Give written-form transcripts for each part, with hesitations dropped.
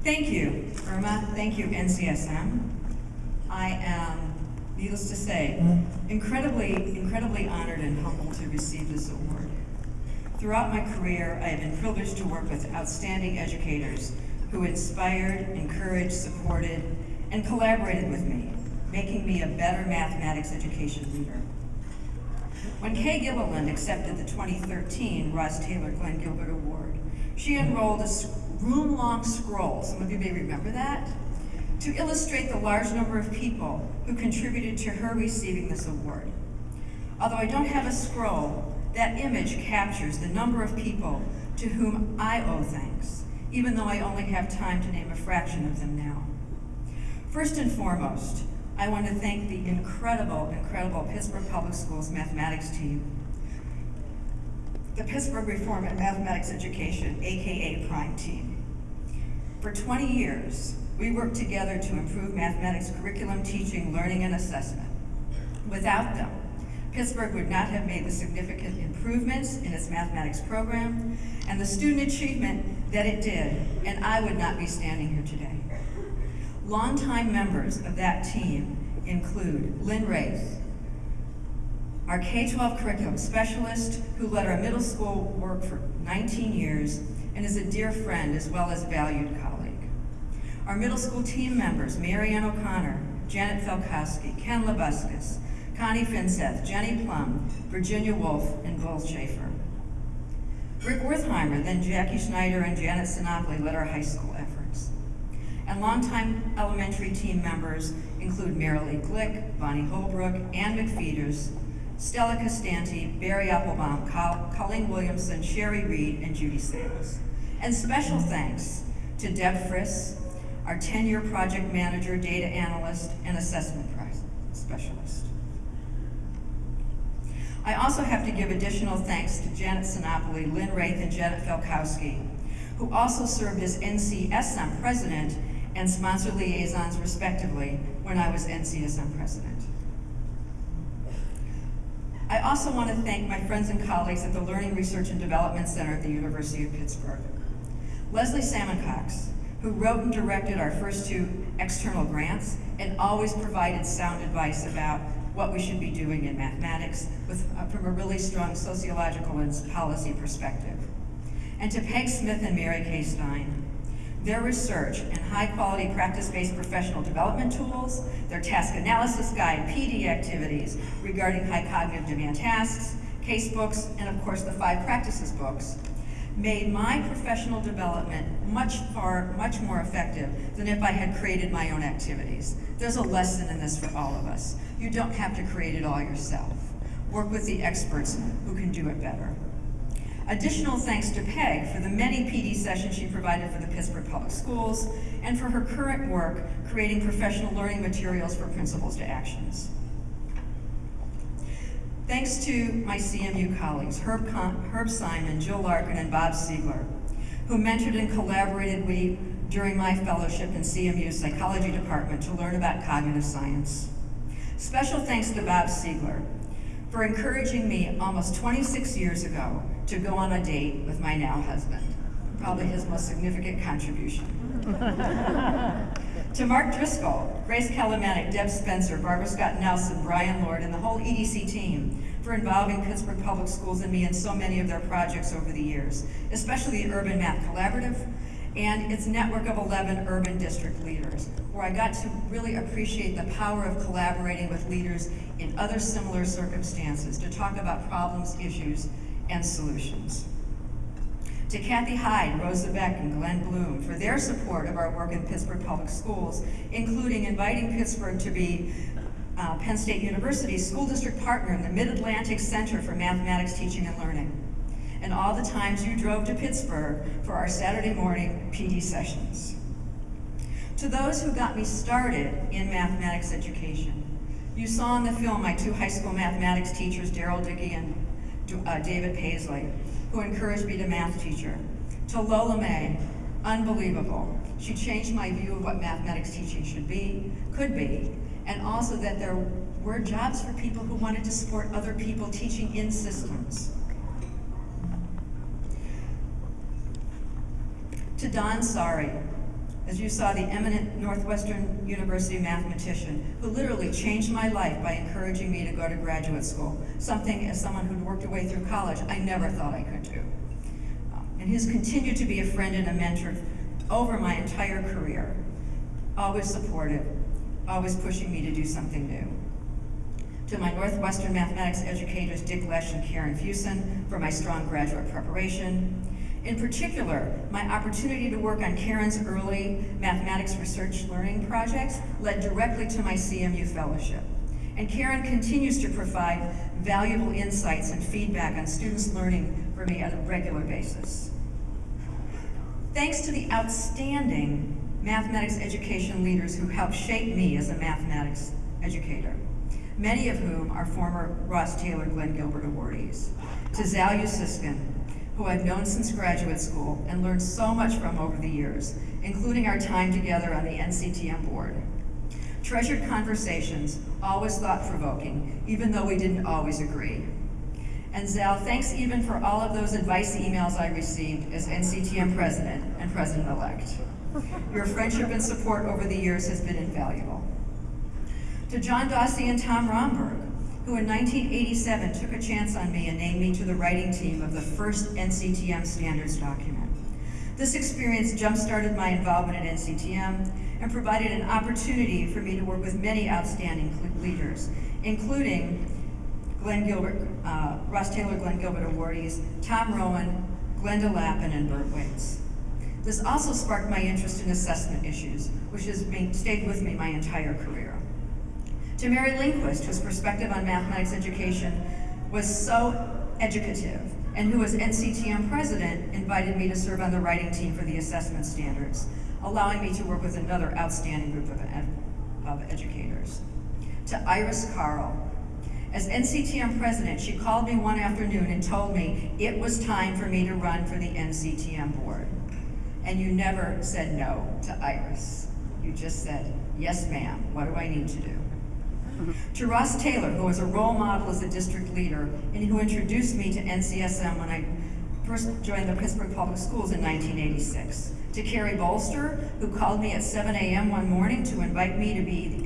Thank you, Irma. Thank you, NCSM. I am, needless to say, incredibly honored and humbled to receive this award. Throughout my career, I have been privileged to work with outstanding educators who inspired, encouraged, supported, and collaborated with me, making me a better mathematics education leader. When Kay Gilliland accepted the 2013 Ross Taylor Glenn Gilbert Award, she enrolled a room-long scroll, some of you may remember that, to illustrate the large number of people who contributed to her receiving this award. Although I don't have a scroll, that image captures the number of people to whom I owe thanks, even though I only have time to name a fraction of them now. First and foremost, I want to thank the incredible Pittsburgh Public Schools mathematics team, the Pittsburgh Reform and Mathematics Education, AKA Prime Team. For 20 years, we worked together to improve mathematics curriculum, teaching, learning, and assessment. Without them, Pittsburgh would not have made the significant improvements in its mathematics program and the student achievement that it did, and I would not be standing here today. Longtime members of that team include Lynn Wraith, our K-12 curriculum specialist who led our middle school work for 19 years and is a dear friend as well as valued colleague. Our middle school team members, Mary Ann O'Connor, Janet Felkowski, Ken Labuskas, Connie Finseth, Jenny Plum, Virginia Wolf, and Bill Schaefer. Rick Wertheimer, then Jackie Schneider and Janet Sinopoli led our high school efforts. And longtime elementary team members include Marilee Glick, Bonnie Holbrook, Ann McFeeters, Stella Costanti, Barry Applebaum, Colleen Williamson, Sherry Reed, and Judy Sales. And special thanks to Deb Friss, our 10-year project manager, data analyst, and assessment specialist. I also have to give additional thanks to Janet Sinopoli, Lynn Wraith, and Janet Felkowski, who also served as NCSM president and sponsor liaisons respectively when I was NCSM president. I also want to thank my friends and colleagues at the Learning Research and Development Center at the University of Pittsburgh. Leslie Salmon-Cox, who wrote and directed our first 2 external grants and always provided sound advice about what we should be doing in mathematics from a really strong sociological and policy perspective. And to Peg Smith and Mary Kay Stein, their research and high-quality practice-based professional development tools, their task analysis guide, PD activities regarding high cognitive demand tasks, case books, and of course the 5 practices books, made my professional development much more effective than if I had created my own activities. There's a lesson in this for all of us. You don't have to create it all yourself. Work with the experts who can do it better. Additional thanks to Peg for the many PD sessions she provided for the Pittsburgh Public Schools and for her current work creating professional learning materials for Principles to Actions. Thanks to my CMU colleagues, Herb Simon, Jill Larkin, and Bob Siegler, who mentored and collaborated with me during my fellowship in CMU's psychology department to learn about cognitive science. Special thanks to Bob Siegler for encouraging me almost 26 years ago to go on a date with my now husband, probably his most significant contribution. To Mark Driscoll, Grace Kellermanic, Deb Spencer, Barbara Scott Nelson, Brian Lord, and the whole EDC team for involving Pittsburgh Public Schools and me in so many of their projects over the years, especially the Urban Math Collaborative and its network of 11 urban district leaders, where I got to really appreciate the power of collaborating with leaders in other similar circumstances to talk about problems, issues, and solutions. To Kathy Hyde, Rosa Beck, and Glenn Bloom for their support of our work in Pittsburgh Public Schools, including inviting Pittsburgh to be Penn State University's school district partner in the Mid-Atlantic Center for Mathematics Teaching and Learning, and all the times you drove to Pittsburgh for our Saturday morning PD sessions. To those who got me started in mathematics education, you saw in the film my 2 high school mathematics teachers, Daryl Dickey and David Paisley, who encouraged me to math teacher. To Lola May, unbelievable. She changed my view of what mathematics teaching could be, and also that there were jobs for people who wanted to support other people teaching in systems. To Don Sari, as you saw, the eminent Northwestern University mathematician who literally changed my life by encouraging me to go to graduate school, something as someone who'd worked her way through college I never thought I could do. And he's continued to be a friend and a mentor over my entire career, always supportive, always pushing me to do something new. To my Northwestern mathematics educators, Dick Lesh and Karen Fusen, for my strong graduate preparation. In particular, my opportunity to work on Karen's early mathematics research learning projects led directly to my CMU fellowship. And Karen continues to provide valuable insights and feedback on students' learning for me on a regular basis. Thanks to the outstanding mathematics education leaders who helped shape me as a mathematics educator, many of whom are former Ross Taylor Glenn Gilbert awardees, to Zalyu Siskin, who I've known since graduate school and learned so much from over the years, including our time together on the NCTM board. Treasured conversations, always thought-provoking, even though we didn't always agree. And Zal, thanks even for all of those advice emails I received as NCTM president and president-elect. Your friendship and support over the years has been invaluable. To John Dossie and Tom Romberg, who in 1987 took a chance on me and named me to the writing team of the first NCTM standards document. This experience jump-started my involvement in NCTM and provided an opportunity for me to work with many outstanding leaders, including Glenn Gilbert, Ross Taylor Glenn Gilbert awardees, Tom Rowan, Glenda Lappin, and Bert Waits. This also sparked my interest in assessment issues, which has stayed with me my entire career. To Mary Lindquist, whose perspective on mathematics education was so educative, and who as NCTM president invited me to serve on the writing team for the assessment standards, allowing me to work with another outstanding group of educators. To Iris Carl, as NCTM president, she called me one afternoon and told me it was time for me to run for the NCTM board. And you never said no to Iris. You just said, yes ma'am, what do I need to do? To Ross Taylor, who was a role model as a district leader and who introduced me to NCSM when I first joined the Pittsburgh Public Schools in 1986. To Carrie Bolster, who called me at 7 a.m. one morning to invite me to be the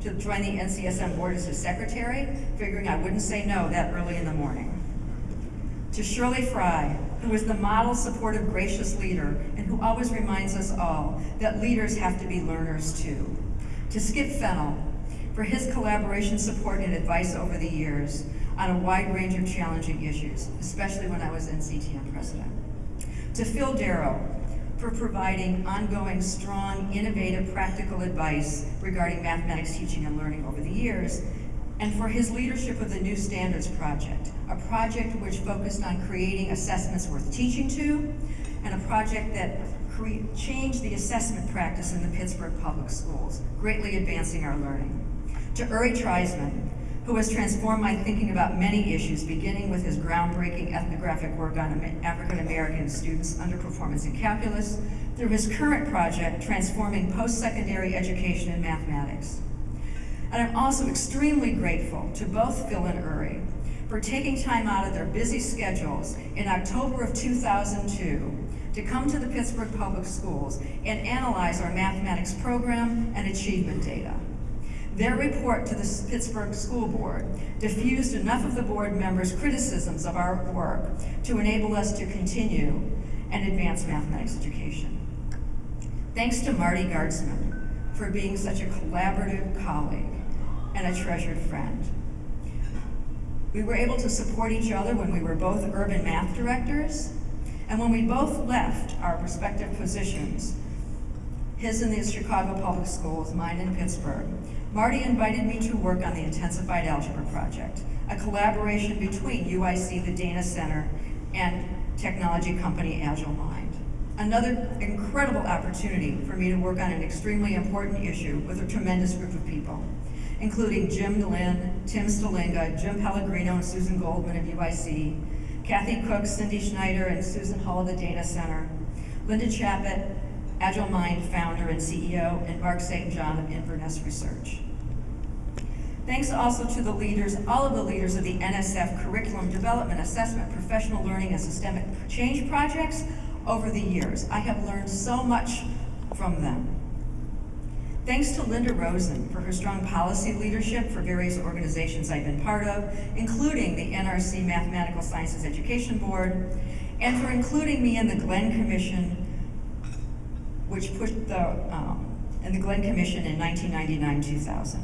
to join the NCSM board as his secretary, figuring I wouldn't say no that early in the morning. To Shirley Fry, who was the model, supportive, gracious leader, and who always reminds us all that leaders have to be learners too. To Skip Fennell, for his collaboration, support, and advice over the years on a wide range of challenging issues, especially when I was NCTM president. To Phil Darrow, for providing ongoing, strong, innovative, practical advice regarding mathematics teaching and learning over the years, and for his leadership of the New Standards Project, a project which focused on creating assessments worth teaching to, and a project that changed the assessment practice in the Pittsburgh Public Schools, greatly advancing our learning. To Uri Treisman, who has transformed my thinking about many issues, beginning with his groundbreaking ethnographic work on African-American students' underperformance in calculus, through his current project, transforming post-secondary education in mathematics. And I'm also extremely grateful to both Phil and Uri for taking time out of their busy schedules in October of 2002 to come to the Pittsburgh Public Schools and analyze our mathematics program and achievement data. Their report to the Pittsburgh School Board diffused enough of the board members' criticisms of our work to enable us to continue and advance mathematics education. Thanks to Marty Gartzman for being such a collaborative colleague and a treasured friend. We were able to support each other when we were both urban math directors, and when we both left our respective positions, his in the Chicago Public Schools, mine in Pittsburgh, Marty invited me to work on the Intensified Algebra Project, a collaboration between UIC, the Dana Center, and technology company AgileMind. Another incredible opportunity for me to work on an extremely important issue with a tremendous group of people, including Jim Lynn, Tim Stalinga, Jim Pellegrino and Susan Goldman of UIC, Kathy Cook, Cindy Schneider, and Susan Hull of the Dana Center, Linda Chappett, AgileMind founder and CEO, and Mark St. John of Inverness Research. Thanks also to the leaders, all of the leaders of the NSF Curriculum Development, Assessment, Professional Learning, and Systemic Change projects over the years. I have learned so much from them. Thanks to Linda Rosen for her strong policy leadership for various organizations I've been part of, including the NRC Mathematical Sciences Education Board, and for including me in the Glenn Commission, which pushed in the Glenn Commission in 1999-2000.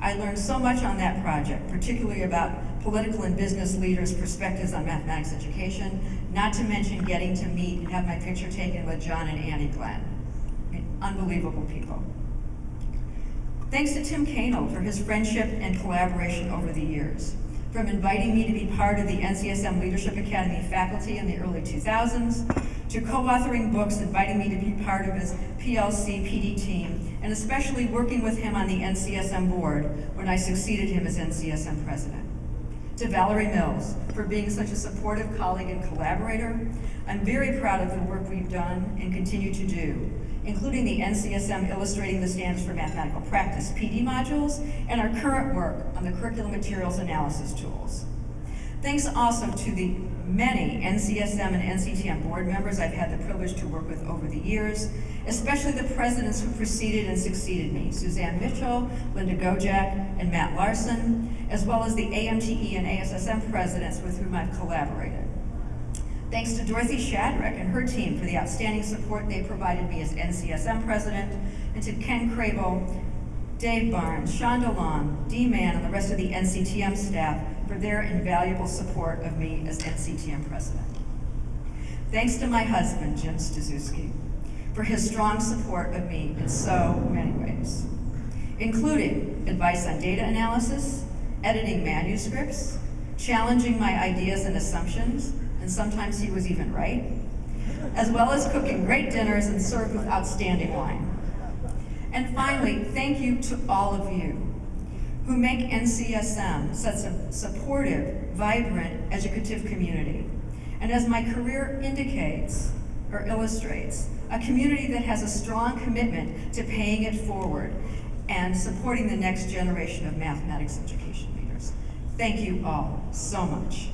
I learned so much on that project, particularly about political and business leaders' perspectives on mathematics education, not to mention getting to meet and have my picture taken with John and Annie Glenn. I mean, unbelievable people. Thanks to Tim Canel for his friendship and collaboration over the years, from inviting me to be part of the NCSM Leadership Academy faculty in the early 2000s, to co-authoring books, inviting me to be part of his PLC PD team, and especially working with him on the NCSM board when I succeeded him as NCSM president. To Valerie Mills for being such a supportive colleague and collaborator. I'm very proud of the work we've done and continue to do, including the NCSM Illustrating the Standards for Mathematical Practice PD modules, and our current work on the curriculum materials analysis tools. Thanks also to the many NCSM and NCTM board members I've had the privilege to work with over the years, especially the presidents who preceded and succeeded me, Suzanne Mitchell, Linda Gojak, and Matt Larson, as well as the AMTE and ASSM presidents with whom I've collaborated. Thanks to Dorothy Shadrack and her team for the outstanding support they provided me as NCSM president, and to Ken Crable, Dave Barnes, Shonda Long, Dee Mann, and the rest of the NCTM staff for their invaluable support of me as NCTM president. Thanks to my husband, Jim Stazuski, for his strong support of me in so many ways, including advice on data analysis, editing manuscripts, challenging my ideas and assumptions, and sometimes he was even right, as well as cooking great dinners and served with outstanding wine. And finally, thank you to all of you who make NCSM such a supportive, vibrant, educative community. And as my career indicates, or illustrates, a community that has a strong commitment to paying it forward and supporting the next generation of mathematics education leaders. Thank you all so much.